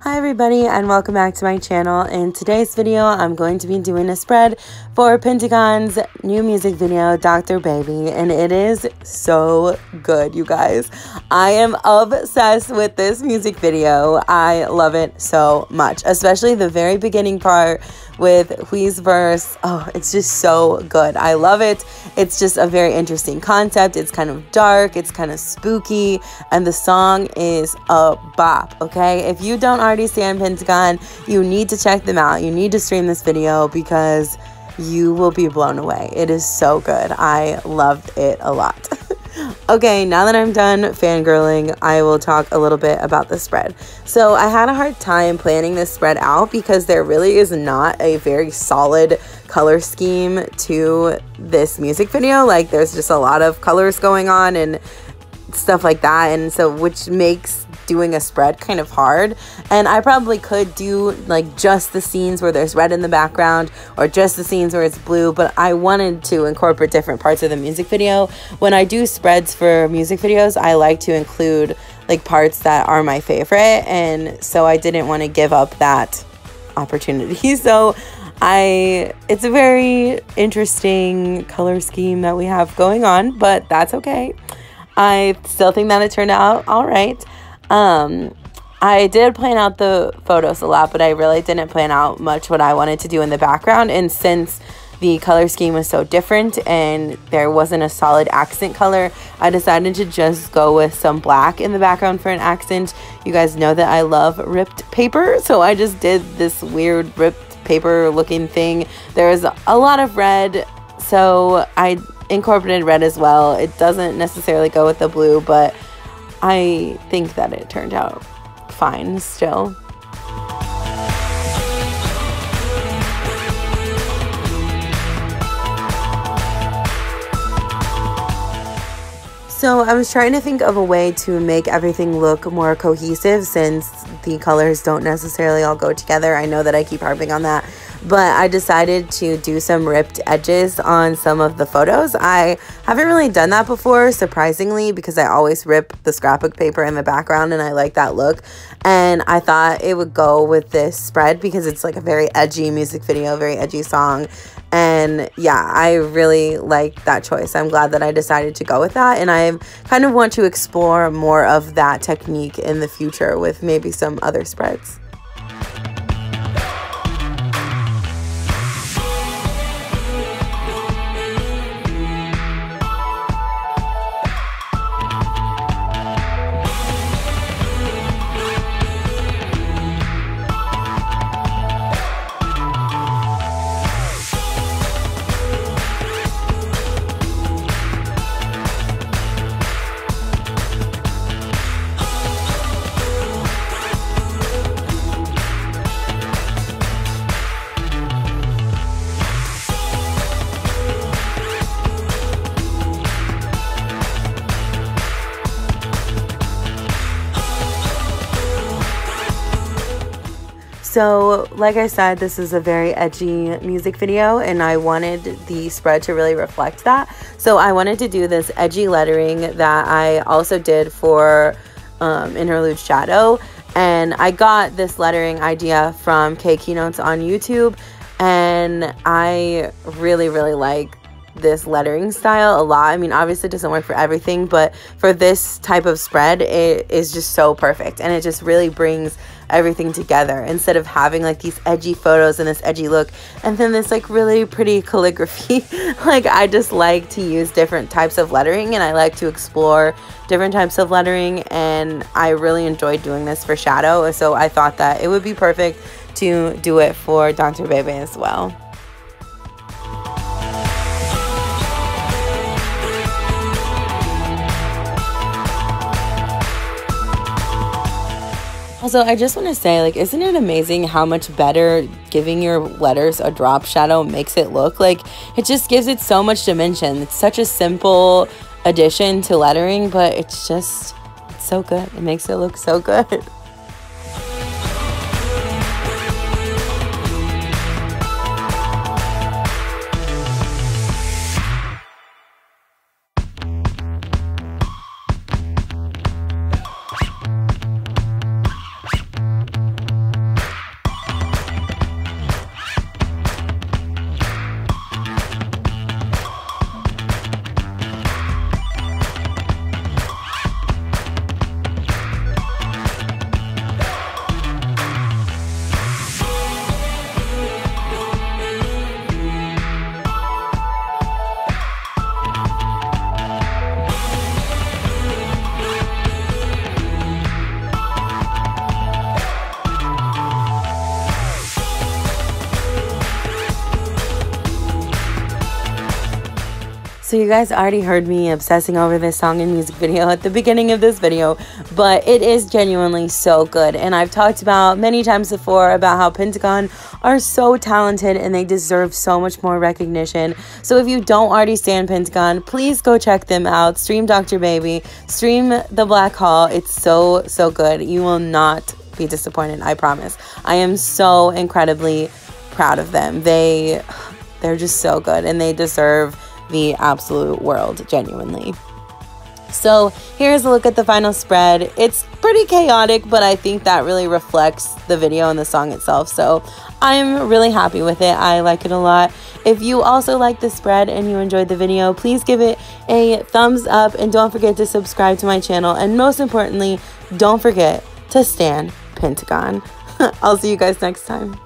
Hi everybody and welcome back to my channel. In today's video, I'm going to be doing a spread for Pentagon's new music video, Dr. Baby, and it is so good, you guys. I am obsessed with this music video. I love it so much, especially the very beginning part with Hui's verse. Oh, it's just so good. I love it. It's just a very interesting concept. It's kind of dark, it's kind of spooky, and the song is a bop, okay? If you don't already stand Pentagon, you need to check them out. You need to stream this video because you will be blown away. It is so good. I loved it a lot. Okay, now that I'm done fangirling, I will talk a little bit about the spread. So I had a hard time planning this spread out because there really is not a very solid color scheme to this music video. Like, there's just a lot of colors going on and stuff like that, and so which makes doing a spread kind of hard. And I probably could do like just the scenes where there's red in the background or just the scenes where it's blue, but I wanted to incorporate different parts of the music video. When I do spreads for music videos, I like to include like parts that are my favorite, and so I didn't want to give up that opportunity. So it's a very interesting color scheme that we have going on, but that's okay. I still think that it turned out all right. I did plan out the photos a lot, but I really didn't plan out much what I wanted to do in the background. And since the color scheme was so different and there wasn't a solid accent color, I decided to just go with some black in the background for an accent. You guys know that I love ripped paper, so I just did this weird ripped paper looking thing. There's a lot of red, so I incorporated red as well. It doesn't necessarily go with the blue, but I think that it turned out fine still. So I was trying to think of a way to make everything look more cohesive since the colors don't necessarily all go together. I know that I keep harping on that, but I decided to do some ripped edges on some of the photos. I haven't really done that before, surprisingly, because I always rip the scrapbook paper in the background and I like that look. And I thought it would go with this spread because it's like a very edgy music video, very edgy song. And yeah, I really like that choice. I'm glad that I decided to go with that, and I kind of want to explore more of that technique in the future with maybe some other spreads. So, like I said, this is a very edgy music video, and I wanted the spread to really reflect that. So I wanted to do this edgy lettering that I also did for Interlude Shadow. And I got this lettering idea from K Keynotes on YouTube, and I really, really like this lettering style a lot. I mean, obviously it doesn't work for everything, but for this type of spread, it is just so perfect, and it just really brings everything together instead of having like these edgy photos and this edgy look and then this like really pretty calligraphy. Like, I just like to use different types of lettering, and I like to explore different types of lettering, and I really enjoyed doing this for Shadow, so I thought that it would be perfect to do it for Dr. Bebe as well. Also, I just want to say, like, isn't it amazing how much better giving your letters a drop shadow makes it look? Like, it just gives it so much dimension. It's such a simple addition to lettering, but it's so good. It makes it look so good. So you guys already heard me obsessing over this song and music video at the beginning of this video, but it is genuinely so good. And I've talked about many times before about how Pentagon are so talented and they deserve so much more recognition. So if you don't already stand Pentagon, please go check them out. Stream Dr. Baby, stream The Black Hole. It's so good. You will not be disappointed, I promise. I am so incredibly proud of them. They're just so good and they deserve the absolute world, genuinely. So here's a look at the final spread. It's pretty chaotic, but I think that really reflects the video and the song itself. So I'm really happy with it. I like it a lot. If you also like the spread and you enjoyed the video, please give it a thumbs up and don't forget to subscribe to my channel. And most importantly, don't forget to stan Pentagon. I'll see you guys next time.